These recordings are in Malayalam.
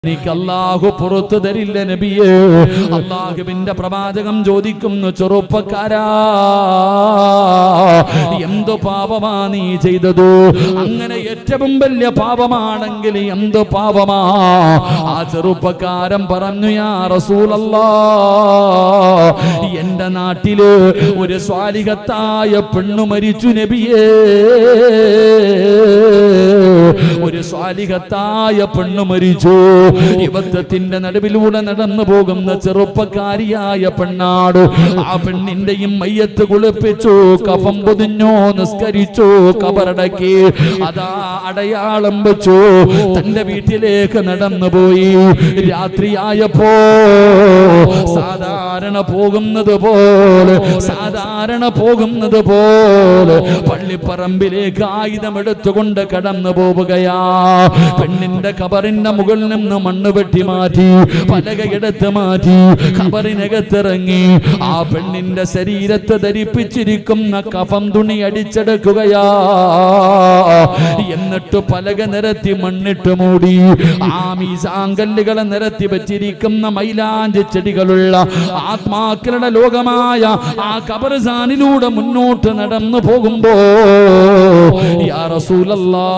എനിക്ക് അല്ലാഹു പുറത്തു തരില്ല നബിയേ. അല്ലാഹുവിന്റെ പ്രവാചകം ചോദിക്കുന്നു, ചെറുപ്പക്കാരാ, എന്തു പാപമാ നീ ചെയ്തത്? അങ്ങനെ ഏറ്റവും വലിയ പാപമാണെങ്കിൽ എന്തു പാപമാ? ആ ചെറുപ്പക്കാരൻ പറഞ്ഞു, യാ റസൂലല്ലാഹ്, എന്റെ നാട്ടില് ഒരു സ്വാലിഹത്തായ പെണ്ണു മരിച്ചു നബിയേ. ഒരു സ്വാലിഹത്തായ പെണ്ണു മരിച്ചു. യുവത്വത്തിന്റെ നടുവിലൂടെ നടന്നു പോകുന്ന ചെറുപ്പക്കാരിയായ പെണ്ണാട്. ആ പെണ്ണിന്റെയും മയ്യത്ത് കുളിപ്പിച്ചു, കഫം പൊതിഞ്ഞു, നിസ്കരിച്ചു, കബറടക്കി, അതാ അടയാളം വെച്ചു, തന്റെ വീട്ടിലേക്ക് നടന്നുപോയി. രാത്രിയായപ്പോ സാധാരണ പോകുന്നത് പോലെ പള്ളിപ്പറമ്പിലേക്ക് ആയുധമെടുത്തുകൊണ്ട് കടന്നു പോവുകയാ. പെണ്ണിന്റെ കബറിന്റെ മുകളിൽ നിന്ന് മണ്ണ് വെട്ടി മാറ്റി, പലകയെടുത്ത് മാറ്റി, കബറിനകത്തിറങ്ങി ആ പെണ്ണിന്റെ ശരീരത്തെ ധരിപ്പിച്ചിരിക്കുന്ന കഫം തുണി അടിച്ചെടുക്കുകയാ. എന്നിട്ട് പലക നിരത്തി മണ്ണിട്ട് മൂടി. ആ മീസാങ്കല്ലുകളെ നിരത്തി വെച്ചിരിക്കുന്ന മൈലാഞ്ചി ചെടികളുള്ള ആത്മാക്കളുടെ ലോകമായ ആ ഖബർസ്ഥാനിലൂടെ മുന്നോട്ട് നടന്നു പോകുമ്പോ, യാ റസൂലല്ലാഹ്,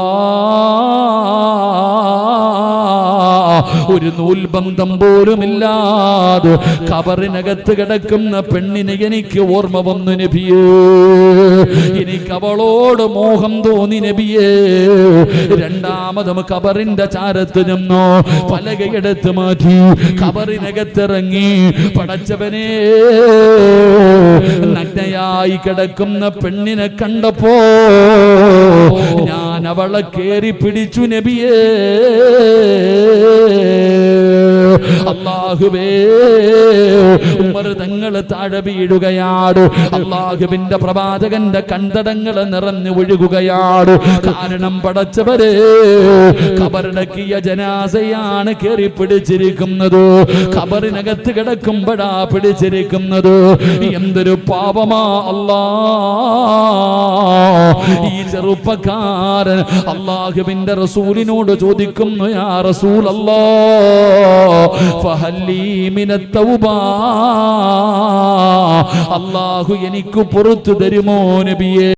ഒരു നൂൽബന്ധം പോലുമില്ലാതെ ഖബറിനകത്ത് കിടക്കുന്ന പെണ്ണിനെ എനിക്ക് ഓർമ്മ വന്നു നബിയേ. എനിക്ക് അവളോട് മോഹം തോന്നി നബിയേ. രണ്ടാമതും ഖബറിന്റെ ചാരത്ത് നിന്നോ പലകയെടുത്ത് മാറ്റി, ഖബറിനകത്തിറങ്ങി. പടച്ചവനെ, നഗ്നയായി കിടക്കുന്ന പെണ്ണിനെ കണ്ടപ്പോ ഞാൻ അവളെ കേറി പിടിച്ചു നബിയേ. അല്ലാഹുവേ, ഉമർ തങ്ങൾ താഴെ വീഴുകയാണ്. അല്ലാഹുവിന്റെ പ്രവാചകന്റെ കണ്ടടങ്ങൾ നിറഞ്ഞു ഒഴുകുകയാണ്. കാരണം പടച്ചവരെ, ഖബറടക്കിയ ജനാസയാണ് കേറി പിടിച്ചിരിക്കുന്നത്. ഖബറിനകത്ത് കിടക്കുമ്പോഴാ പിടിച്ചിരിക്കുന്നത്. എന്തൊരു പാപമാ അല്ലാഹ്! ഈ ചെറുപ്പക്കാരൻ അല്ലാഹുവിന്റെ റസൂലിനോട് ചോദിക്കുന്നു, യാ റസൂലല്ലാഹ്, ഫഹല്ലി മിനത് തൗബ, അല്ലാഹു എനിക്ക് പുറത്തു തരുമോ നബിയേ?